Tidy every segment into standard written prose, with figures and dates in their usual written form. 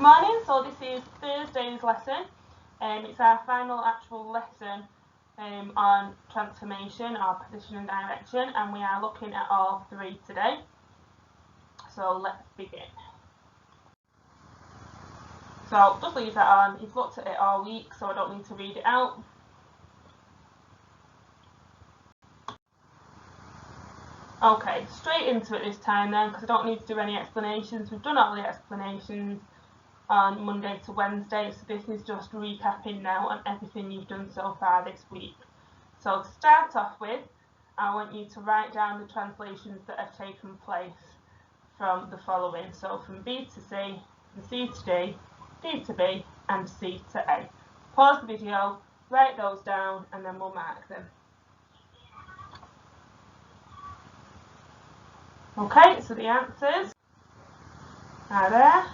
Morning, so this is Thursday's lesson. It's our final actual lesson on transformation or position and direction, and we are looking at all three today. So let's begin. So just leave that on. He's looked at it all week, so I don't need to read it out. Okay, straight into it this time then, because I don't need to do any explanations. We've done all the explanations on Monday to Wednesday, so this is just recapping now on everything you've done so far this week. So to start off with, I want you to write down the translations that have taken place from the following. So from B to C, from C to D, D to B, and C to A. Pause the video, write those down, and then we'll mark them. Okay, so the answers are there.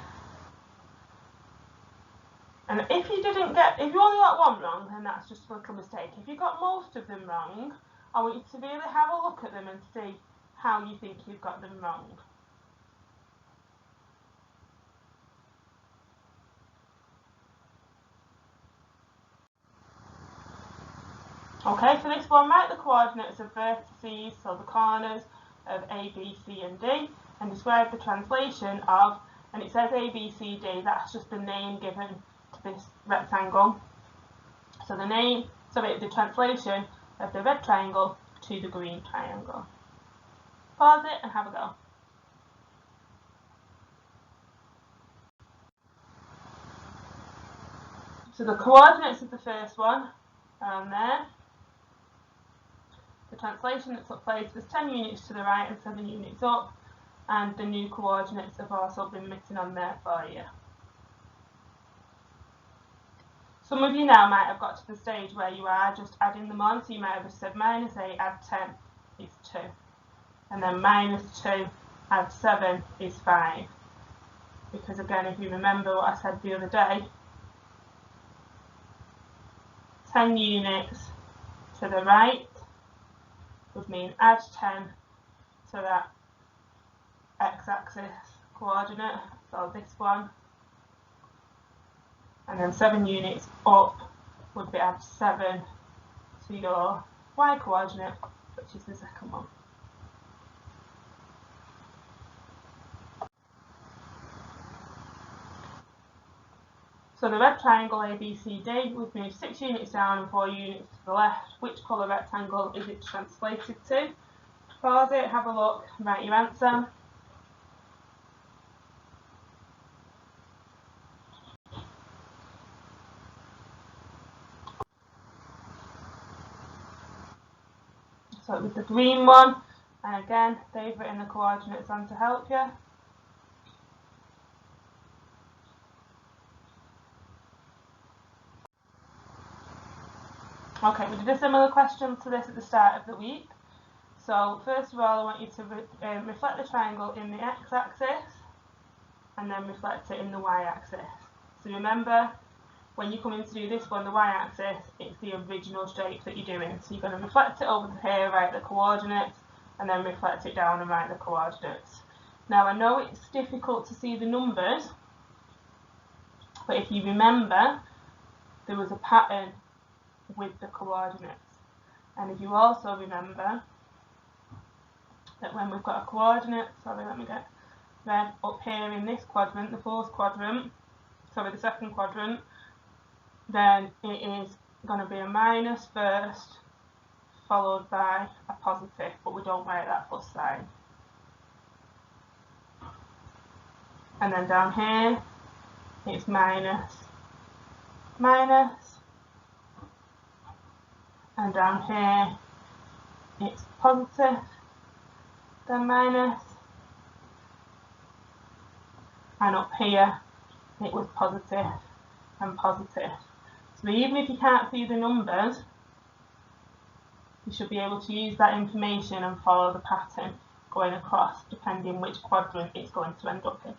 And if you only got one wrong, then that's just a little mistake. If you got most of them wrong, I want you to really have a look at them and see how you think you've got them wrong. Okay, for this one, write the coordinates of vertices, so the corners of A, B, C and D, and describe the translation of, and it says A, B, C, D, that's just the name given to this rectangle. So the translation of the red triangle to the green triangle. Pause it and have a go. So the coordinates of the first one are on there. The translation that took place was 10 units to the right and 7 units up, and the new coordinates have also been written on there for you. Some of you now might have got to the stage where you are just adding them on, so you might have just said minus 8 add 10 is 2, and then minus 2 add 7 is 5. Because again, if you remember what I said the other day, 10 units to the right would mean add 10 to that x-axis coordinate, so this one, and then 7 units up would be add 7 to your y coordinate, which is the second one. So the red triangle ABCD, we've moved 6 units down and 4 units to the left. Which colour rectangle is it translated to? Pause it, have a look, write your answer. So it was the green one, and again, they've written the coordinates on to help you. Okay, we did a similar question to this at the start of the week. So first of all, I want you to reflect the triangle in the x-axis and then reflect it in the y-axis. So remember, when you come in to do this one, the y-axis, it's the original shape that you're doing. So you're going to reflect it over here, write the coordinates, and then reflect it down and write the coordinates. Now I know it's difficult to see the numbers, but if you remember, there was a pattern with the coordinates. And if you also remember that when we've got a coordinate, let me get red up here in this quadrant, the the second quadrant, then it is going to be a minus first, followed by a positive, but we don't write that plus sign. And then down here, it's minus, minus, and down here, it's positive, then minus, and up here, it was positive and positive. So even if you can't see the numbers, you should be able to use that information and follow the pattern going across, depending which quadrant it's going to end up in.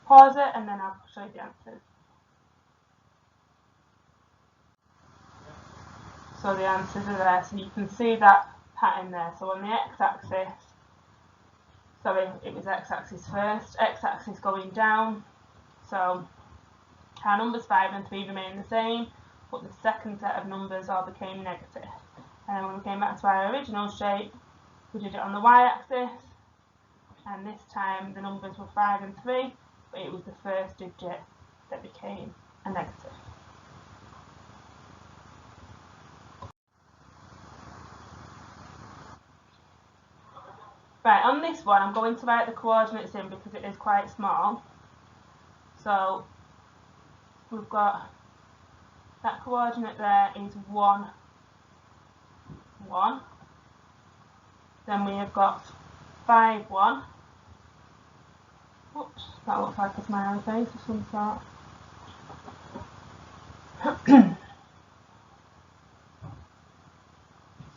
Pause it and then I'll show you the answers. So the answers are there, so you can see that pattern there. So on the x-axis, sorry, it was x-axis first, x-axis going down, so our numbers 5 and 3 remain the same, but the second set of numbers all became negative. And then when we came back to our original shape, we did it on the y-axis, and this time the numbers were 5 and 3, but it was the first digit that became a negative. Right, on this one I'm going to write the coordinates in because it is quite small. So we've got that coordinate there is 1, 1. Then we have got 5, 1. Oops, that looks like a smiley face of some sort.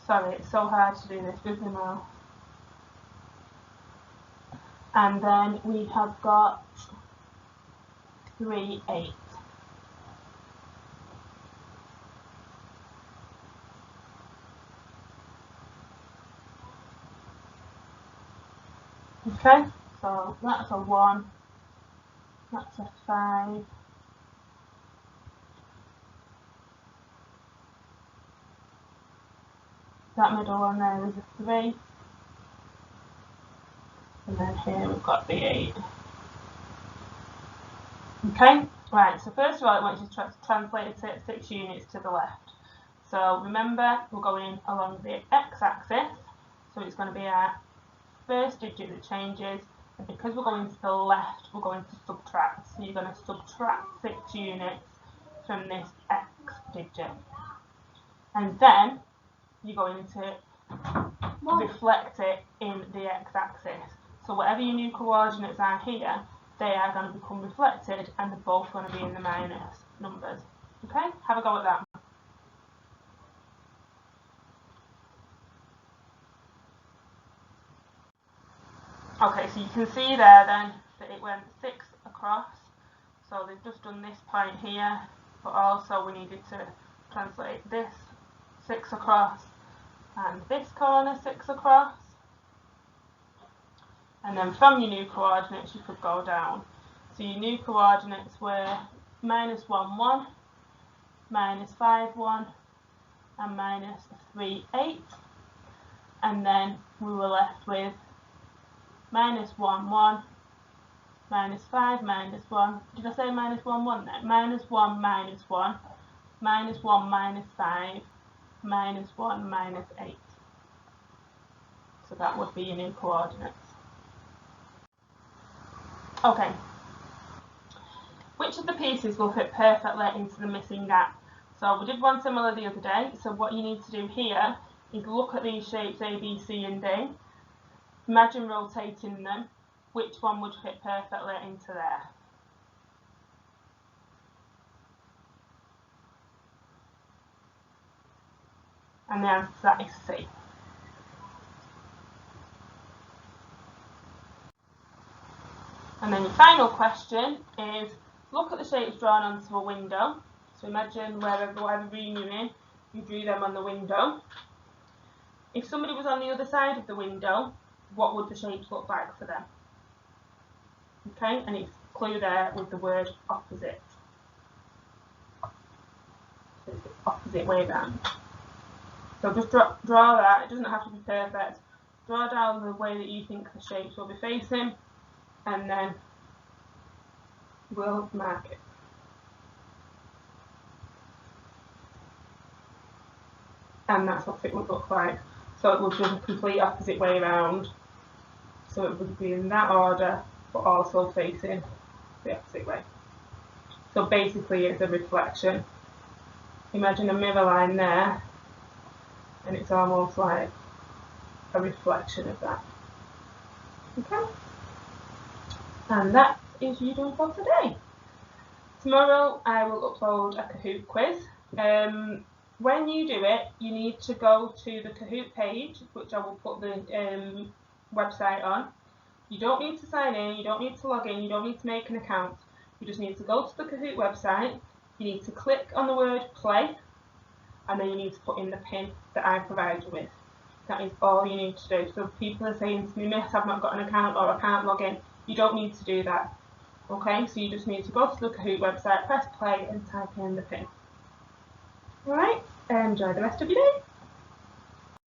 Sorry, it's so hard to do this with my mouth. And then we have got 3, 8. Okay, so that's a 1, that's a 5, that middle one there is a 3, and then here we've got the 8. Okay, right, so first of all I want you to translate it 6 units to the left. So remember, we're going along the x-axis, so it's going to be our first digit that changes, and because we're going to the left, we're going to subtract. So you're going to subtract 6 units from this x digit. And then you're going to reflect it in the x-axis. So whatever your new coordinates are here, they are going to become reflected, and they're both going to be in the minus numbers. Okay, have a go at that. Okay, so you can see there then that it went 6 across. So they've just done this point here, but also we needed to translate this 6 across and this corner 6 across. And then from your new coordinates you could go down. So your new coordinates were -1, 1, -5, 1, and -3, 8. And then we were left with -1, 1, -5, -1. Did I say -1, 1 then? -1, -1, -1, -5, -1, -8. So that would be your new coordinates. Okay. Which of the pieces will fit perfectly into the missing gap? So we did one similar the other day. So what you need to do here is look at these shapes A, B, C and D. Imagine rotating them. Which one would fit perfectly into there? And the answer to that is C. And then your final question is, look at the shapes drawn onto a window. So imagine whatever room you're in, you drew them on the window. If somebody was on the other side of the window, what would the shapes look like for them? Okay, and it's clue there with the word opposite. So it's the opposite way round. So just draw that. It doesn't have to be perfect. Draw down the way that you think the shapes will be facing, and then we'll mark it. And that's what it would look like. So it would be the complete opposite way around. So it would be in that order, but also facing the opposite way. So basically it's a reflection. Imagine a mirror line there, and it's almost like a reflection of that. Okay? And that is you done for today. Tomorrow I will upload a Kahoot quiz. When you do it, you need to go to the Kahoot page, which I will put the website on. You don't need to sign in, you don't need to log in, you don't need to make an account. You just need to go to the Kahoot website, you need to click on the word play, and then you need to put in the pin that I provide you with. That is all you need to do. So if people are saying to me, Miss, I've not got an account or I can't log in, you don't need to do that. Okay, so you just need to go to the Kahoot website, press play and type in the PIN. Alright, enjoy the rest of your day.